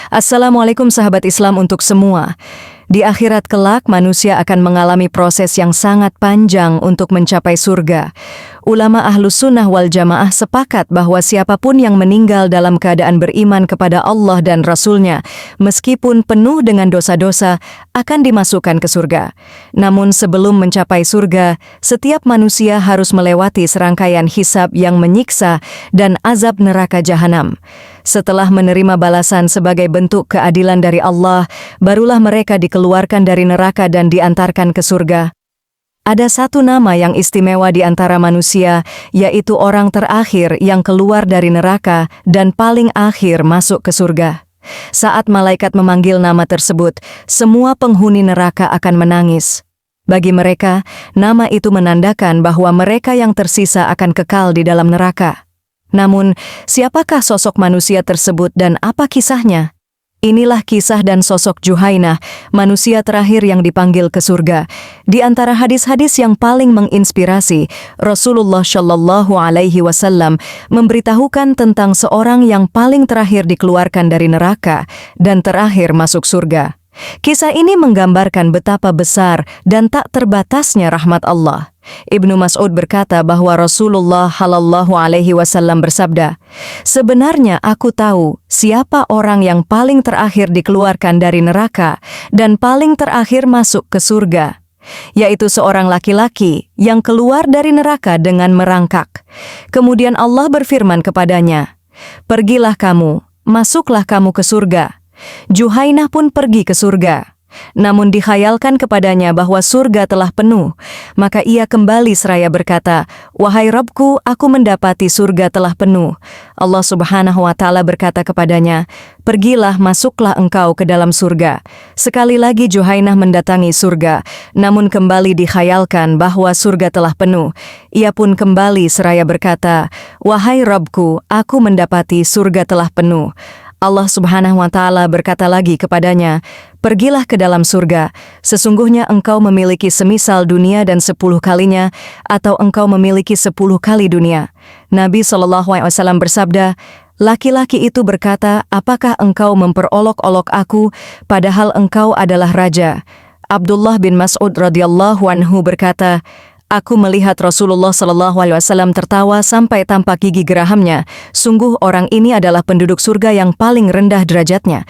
Assalamualaikum sahabat Islam untuk semua. Di akhirat kelak, manusia akan mengalami proses yang sangat panjang untuk mencapai surga. Ulama Ahlus Sunnah wal Jamaah sepakat bahwa siapapun yang meninggal dalam keadaan beriman kepada Allah dan Rasul-Nya, meskipun penuh dengan dosa-dosa, akan dimasukkan ke surga. Namun sebelum mencapai surga, setiap manusia harus melewati serangkaian hisab yang menyiksa dan azab neraka jahanam. Setelah menerima balasan sebagai bentuk keadilan dari Allah, barulah mereka dikeluarkan dari neraka dan diantarkan ke surga. Ada satu nama yang istimewa di antara manusia, yaitu orang terakhir yang keluar dari neraka dan paling akhir masuk ke surga. Saat malaikat memanggil nama tersebut, semua penghuni neraka akan menangis. Bagi mereka, nama itu menandakan bahwa mereka yang tersisa akan kekal di dalam neraka. Namun, siapakah sosok manusia tersebut dan apa kisahnya? Inilah kisah dan sosok Juhainah, manusia terakhir yang dipanggil ke surga. Di antara hadis-hadis yang paling menginspirasi, Rasulullah Shallallahu Alaihi Wasallam memberitahukan tentang seorang yang paling terakhir dikeluarkan dari neraka dan terakhir masuk surga. Kisah ini menggambarkan betapa besar dan tak terbatasnya rahmat Allah. Ibnu Mas'ud berkata bahwa Rasulullah Shallallahu Alaihi Wasallam bersabda, "Sebenarnya aku tahu siapa orang yang paling terakhir dikeluarkan dari neraka dan paling terakhir masuk ke surga, yaitu seorang laki-laki yang keluar dari neraka dengan merangkak. Kemudian Allah berfirman kepadanya, 'Pergilah kamu, masuklah kamu ke surga.' Juhainah pun pergi ke surga. Namun dikhayalkan kepadanya bahwa surga telah penuh, maka ia kembali seraya berkata, 'Wahai Rabbku, aku mendapati surga telah penuh.' Allah Subhanahu wa Ta'ala berkata kepadanya, 'Pergilah, masuklah engkau ke dalam surga.' Sekali lagi Juhainah mendatangi surga, namun kembali dikhayalkan bahwa surga telah penuh. Ia pun kembali seraya berkata, 'Wahai Rabbku, aku mendapati surga telah penuh.' Allah Subhanahu wa Ta'ala berkata lagi kepadanya, 'Pergilah ke dalam surga, sesungguhnya engkau memiliki semisal dunia dan 10 kalinya, atau engkau memiliki 10 kali dunia.' Nabi SAW bersabda, 'Laki-laki itu berkata, apakah engkau memperolok-olok aku, padahal engkau adalah raja?' Abdullah bin Mas'ud radhiyallahu anhu berkata, 'Aku melihat Rasulullah SAW tertawa sampai tampak gigi gerahamnya. Sungguh orang ini adalah penduduk surga yang paling rendah derajatnya.'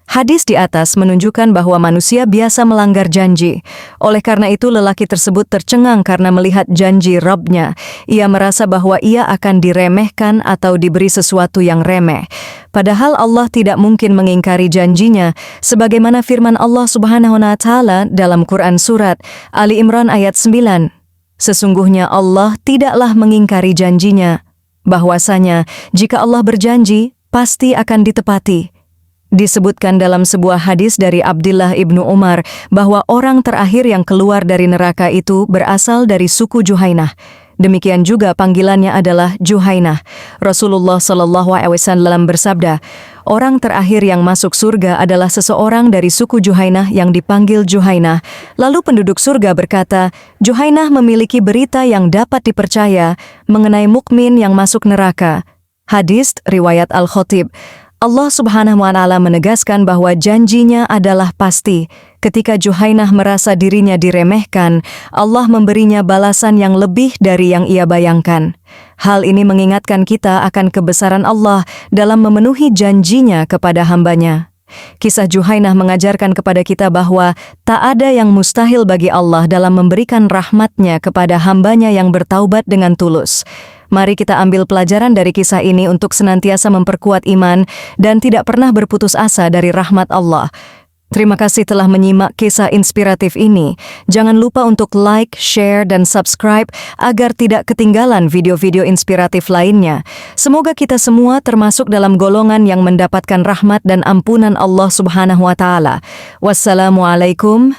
Hadis di atas menunjukkan bahwa manusia biasa melanggar janji. Oleh karena itu lelaki tersebut tercengang karena melihat janji Rabb-nya. Ia merasa bahwa ia akan diremehkan atau diberi sesuatu yang remeh. Padahal Allah tidak mungkin mengingkari janjinya, sebagaimana firman Allah Subhanahu wa Ta'ala dalam Quran Surat Ali Imran ayat 9. Sesungguhnya Allah tidaklah mengingkari janjinya, bahwasanya jika Allah berjanji, pasti akan ditepati. Disebutkan dalam sebuah hadis dari Abdullah ibnu Umar bahwa orang terakhir yang keluar dari neraka itu berasal dari suku Juhainah. Demikian juga panggilannya adalah Juhainah. Rasulullah SAW bersabda, orang terakhir yang masuk surga adalah seseorang dari suku Juhainah yang dipanggil Juhainah. Lalu penduduk surga berkata, Juhainah memiliki berita yang dapat dipercaya mengenai mukmin yang masuk neraka. Hadis riwayat Al-Khatib. Allah Subhanahu wa Ta'ala menegaskan bahwa janjinya adalah pasti. Ketika Juhainah merasa dirinya diremehkan, Allah memberinya balasan yang lebih dari yang ia bayangkan. Hal ini mengingatkan kita akan kebesaran Allah dalam memenuhi janjinya kepada hambanya. Kisah Juhainah mengajarkan kepada kita bahwa tak ada yang mustahil bagi Allah dalam memberikan rahmat-Nya kepada hambanya yang bertaubat dengan tulus. Mari kita ambil pelajaran dari kisah ini untuk senantiasa memperkuat iman dan tidak pernah berputus asa dari rahmat Allah. Terima kasih telah menyimak kisah inspiratif ini. Jangan lupa untuk like, share, dan subscribe agar tidak ketinggalan video-video inspiratif lainnya. Semoga kita semua termasuk dalam golongan yang mendapatkan rahmat dan ampunan Allah Subhanahu wa Ta'ala. Wassalamualaikum